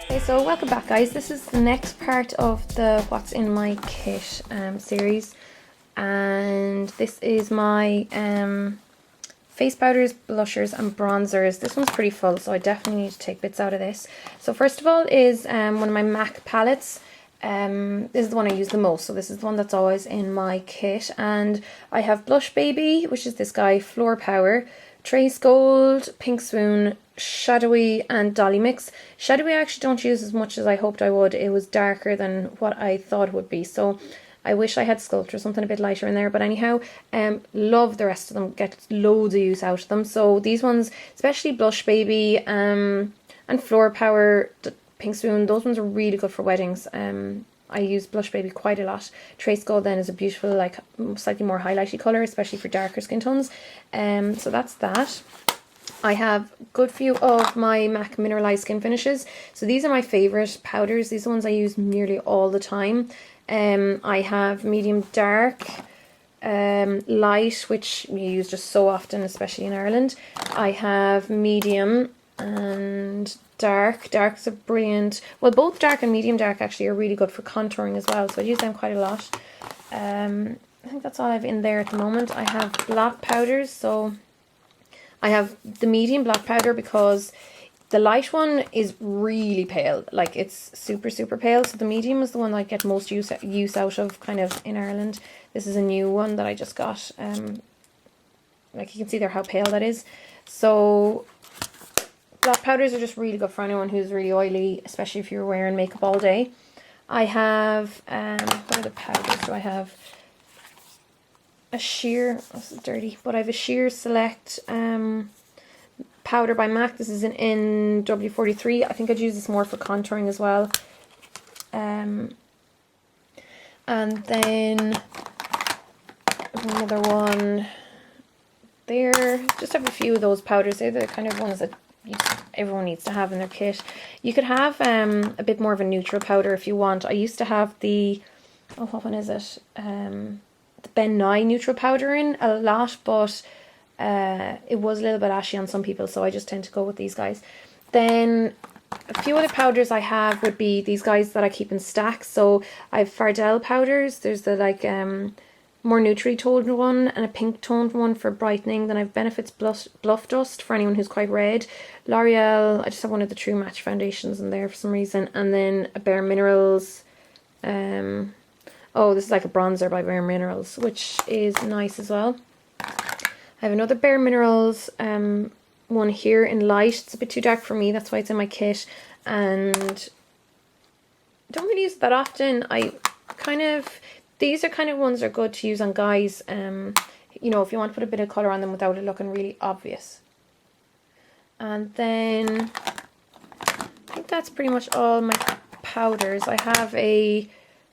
Okay, so welcome back guys. This is the next part of the What's in My Kit series, and this is my face powders, blushers and bronzers. This one's pretty full, so I definitely need to take bits out of this. So first of all is one of my MAC palettes. This is the one I use the most, so this is the one that's always in my kit. And I have Blush Baby, which is this guy, Floor Power, Trace Gold, Pink Swoon, Shadowy and Dolly Mix. Shadowy I actually don't use as much as I hoped I would. It was darker than what I thought it would be, so I wish I had Sculpt or something a bit lighter in there. But anyhow, love the rest of them, get loads of use out of them. So these ones, especially Blush Baby and Floor Power, Pink Swoon, those ones are really good for weddings. I use Blush Baby quite a lot. Trace Gold then is a beautiful, like, slightly more highlighty colour, especially for darker skin tones. So that's that. I have a good few of my MAC Mineralized Skin Finishes. So these are my favourite powders. These are the ones I use nearly all the time. I have Medium Dark, Light, which you use just so often, especially in Ireland. I have Medium and Dark. Dark's a brilliant, well, both Dark and Medium Dark actually are really good for contouring as well, so I use them quite a lot. I think that's all I have in there at the moment. I have black powders, so I have the medium black powder because the light one is really pale, like it's super pale, so the medium is the one I get most use out of kind of in Ireland. This is a new one that I just got, like you can see there how pale that is. So black powders are just really good for anyone who's really oily, especially if you're wearing makeup all day. I have, what other powders do I have? A sheer, this is dirty, but I have a sheer Select powder by MAC. This is an NW43. I think I'd use this more for contouring as well. And then another one there. Just have a few of those powders. They're the kind of ones that everyone needs to have in their kit. You could have a bit more of a neutral powder if you want. I used to have the, oh, what one is it? The Ben Nye neutral powder in a lot, but it was a little bit ashy on some people, so I just tend to go with these guys. Then a few other powders I have would be these guys that I keep in stacks. So I have Fardell powders. There's the like more neutrally toned one and a pink toned one for brightening. Then I have Benefits Bluff Dust for anyone who's quite red. L'Oreal, I just have one of the True Match foundations in there for some reason. And then a Bare Minerals, oh, this is like a bronzer by Bare Minerals, which is nice as well. I have another Bare Minerals one here in light. It's a bit too dark for me, that's why it's in my kit. And I don't really use it that often. These are kind of ones that are good to use on guys, you know, if you want to put a bit of colour on them without it looking really obvious. And then I think that's pretty much all my powders. I have a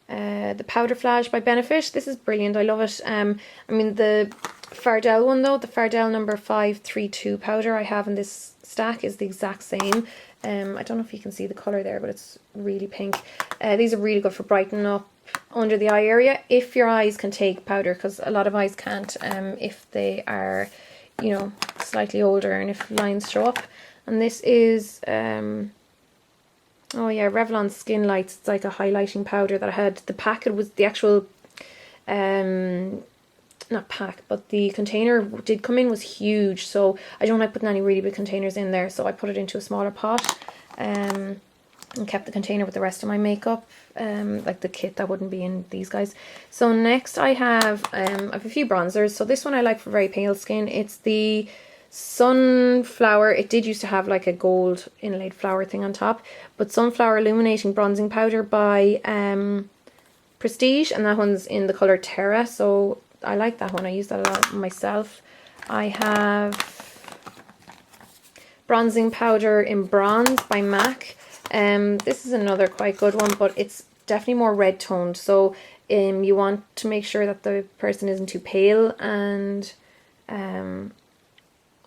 the Powder Flash by Benefit. This is brilliant, I love it. I mean, the Fardell one though, the Fardell number 532 powder I have in this stack is the exact same. I don't know if you can see the colour there, but it's really pink. These are really good for brightening up under the eye area, if your eyes can take powder, because a lot of eyes can't if they are, you know, slightly older and if lines show up. And this is oh yeah, Revlon Skin Lights. It's like a highlighting powder that I had. The packet was the actual, not pack, but the container did come in was huge. So I don't like putting any really big containers in there. So I put it into a smaller pot and kept the container with the rest of my makeup, like the kit that wouldn't be in these guys. So next I have a few bronzers. So this one I like for very pale skin. It's the Sunflower. It did used to have like a gold inlaid flower thing on top, but Sunflower Illuminating Bronzing Powder by Prestige, and that one's in the colour Terra, so I like that one. I use that a lot myself. I have Bronzing Powder in Bronze by MAC. This is another quite good one, but it's definitely more red toned, so you want to make sure that the person isn't too pale, and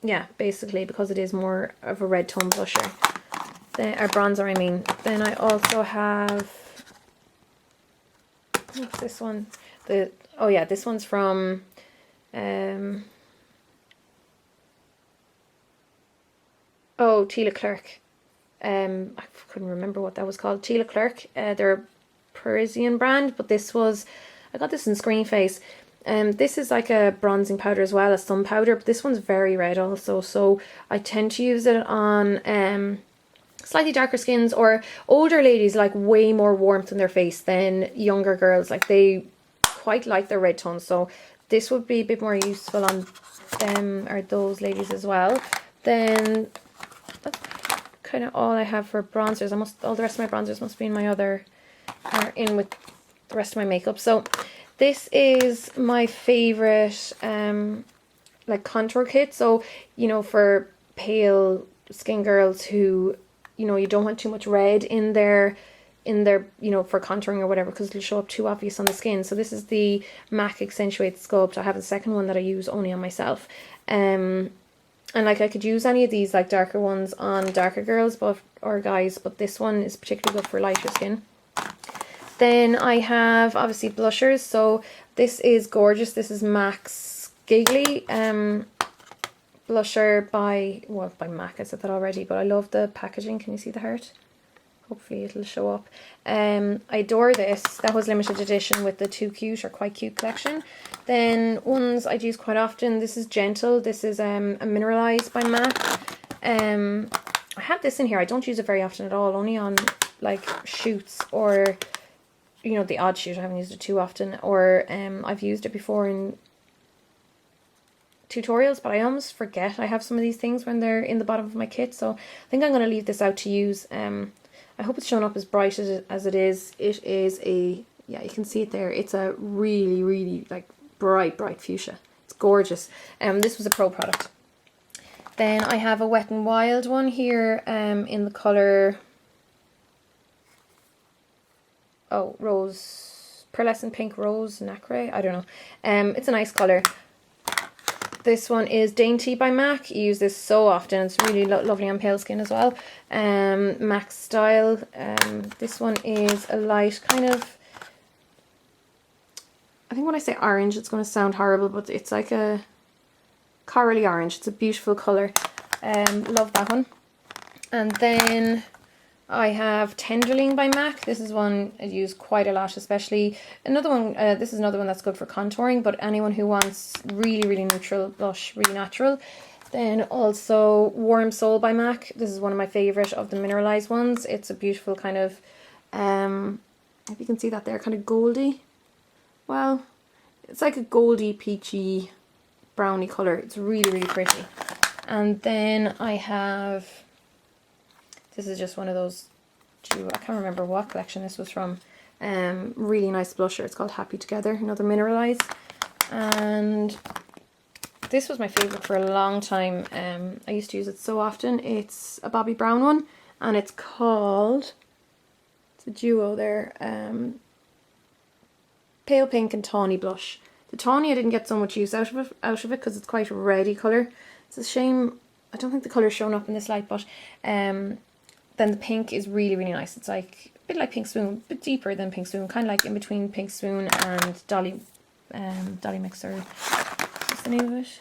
yeah, basically because it is more of a red tone blusher, or bronzer I mean. Then I also have, what's this one? Oh yeah, this one's from oh, T. Leclerc. I couldn't remember what that was called. Tila Clerc. They're a Parisian brand, but this was, I got this in Screen Face. This is like a bronzing powder as well, a sun powder, but this one's very red also, so I tend to use it on slightly darker skins, or older ladies like way more warmth in their face than younger girls. Like, they quite like their red tones, so this would be a bit more useful on them or those ladies as well. Then that's kind of all I have for bronzers. All the rest of my bronzers must be in my other, are in with the rest of my makeup. So this is my favorite like contour kit. So, you know, for pale skin girls who, you know, you don't want too much red in their, you know, for contouring or whatever, because it'll show up too obvious on the skin. So this is the MAC Accentuate Sculpt. I have the second one that I use only on myself. And like, I could use any of these like darker ones on darker girls or guys, but this one is particularly good for lighter skin. Then I have obviously blushers. So this is gorgeous. This is MAC's Giggly blusher by MAC. I said that already, but I love the packaging. Can you see the heart? Hopefully it'll show up. I adore this. That was limited edition with the Too Cute or Quite Cute collection. Then ones I'd use quite often. This is Gentle. This is a Mineralize by MAC. I have this in here. I don't use it very often at all. Only on like shoots, or, you know, the odd shoot. I haven't used it too often. Or I've used it before in tutorials, but I almost forget I have some of these things when they're in the bottom of my kit. So I think I'm going to leave this out to use. I hope it's showing up as bright as it is. It is a, yeah, you can see it there. It's a really, really like bright fuchsia. It's gorgeous. This was a Pro product. Then I have a Wet n Wild one here in the colour, oh, Rose, Pearlescent Pink Rose Nacre. I don't know. It's a nice colour. This one is Dainty by MAC. You use this so often. It's really lovely on pale skin as well. MAC Style. This one is a light kind of, I think when I say orange, it's going to sound horrible, but it's like a corally orange. It's a beautiful colour. Love that one. And then I have Tenderling by MAC. This is one I use quite a lot, especially another one. This is another one that's good for contouring, but anyone who wants really, really neutral blush, really natural. Then also Warm Soul by MAC. This is one of my favourite of the mineralized ones. It's a beautiful kind of, if you can see that there, kind of goldy. Well, it's like a goldy, peachy, browny colour. It's really, really pretty. And then I have, this is just one of those, I can't remember what collection this was from. Really nice blusher. It's called Happy Together, another mineralized. And this was my favourite for a long time. I used to use it so often. It's a Bobbi Brown one, and it's called, it's a duo there, Pale Pink and Tawny Blush. The tawny I didn't get so much use out of it because it's quite a reddy colour. It's a shame, I don't think the colour's shown up in this light, but then the pink is really, really nice. It's like a bit like Pink Swoon, a bit deeper than Pink Swoon, kind of like in between Pink Swoon and Dolly Mixer. What's the name of it?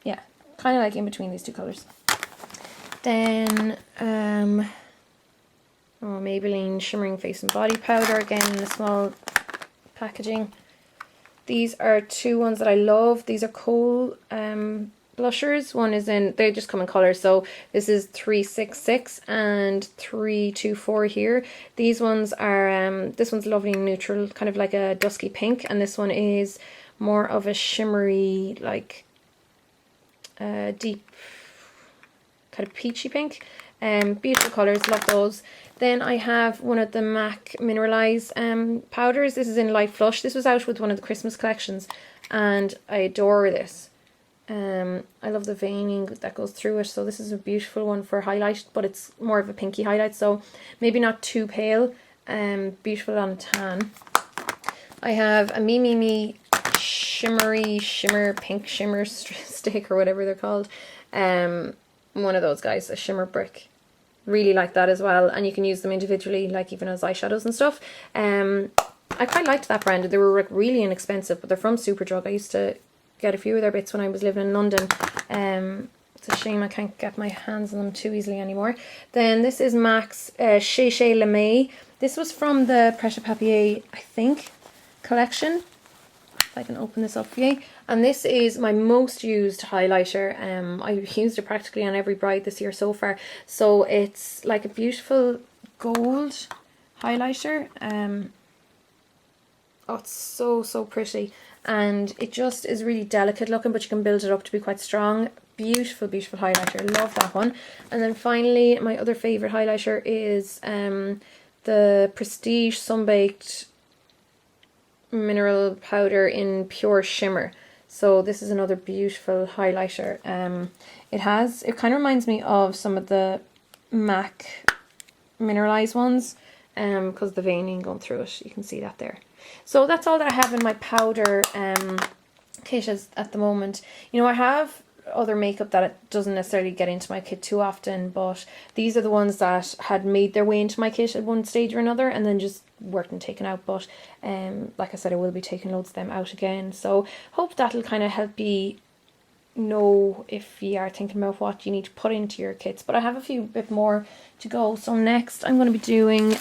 Yeah, kind of like in between these two colours. Then Maybelline Shimmering Face and Body Powder, again in a small packaging. These are two ones that I love. These are Kohl blushers. One is in, they just come in colours, so this is 366 and 324 here. These ones are, this one's lovely and neutral, kind of like a dusky pink, and this one is more of a shimmery, like deep kind of peachy pink. Beautiful colours, love those. Then I have one of the MAC Mineralize powders. This is in Light Flush. This was out with one of the Christmas collections, and I adore this. I love the veining that goes through it, so this is a beautiful one for highlight, but it's more of a pinky highlight, so maybe not too pale. Beautiful on a tan. I have a Me shimmer pink shimmer stick, or whatever they're called. One of those guys, a shimmer brick. Really like that as well, and you can use them individually, like even as eyeshadows and stuff. I quite liked that brand. They were like really inexpensive, but they're from Superdrug. I used to get a few of their bits when I was living in London. It's a shame I can't get my hands on them too easily anymore. Then this is MAC's Chez Le May. This was from the Prêt à Papier, I think, collection. If I can open this up for you. And this is my most used highlighter. I've used it practically on every bride this year so far. So it's like a beautiful gold highlighter. Oh, it's so pretty. And it just is really delicate looking, but you can build it up to be quite strong. Beautiful highlighter. Love that one. And then finally, my other favourite highlighter is the Prestige Sunbaked Mineral Powder in Pure Shimmer. So this is another beautiful highlighter. It kind of reminds me of some of the MAC mineralized ones, because the veining going through it. You can see that there. So that's all that I have in my powder kit at the moment. You know, I have other makeup that it doesn't necessarily get into my kit too often, but these are the ones that had made their way into my kit at one stage or another and then just weren't taken out. But like I said, I will be taking loads of them out again, so hope that'll kind of help you know if you are thinking about what you need to put into your kits. But I have a few bit more to go. So next I'm going to be doing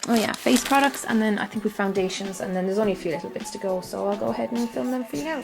oh yeah, face products, and then I think with foundations, and then there's only a few little bits to go, so I'll go ahead and film them for you now.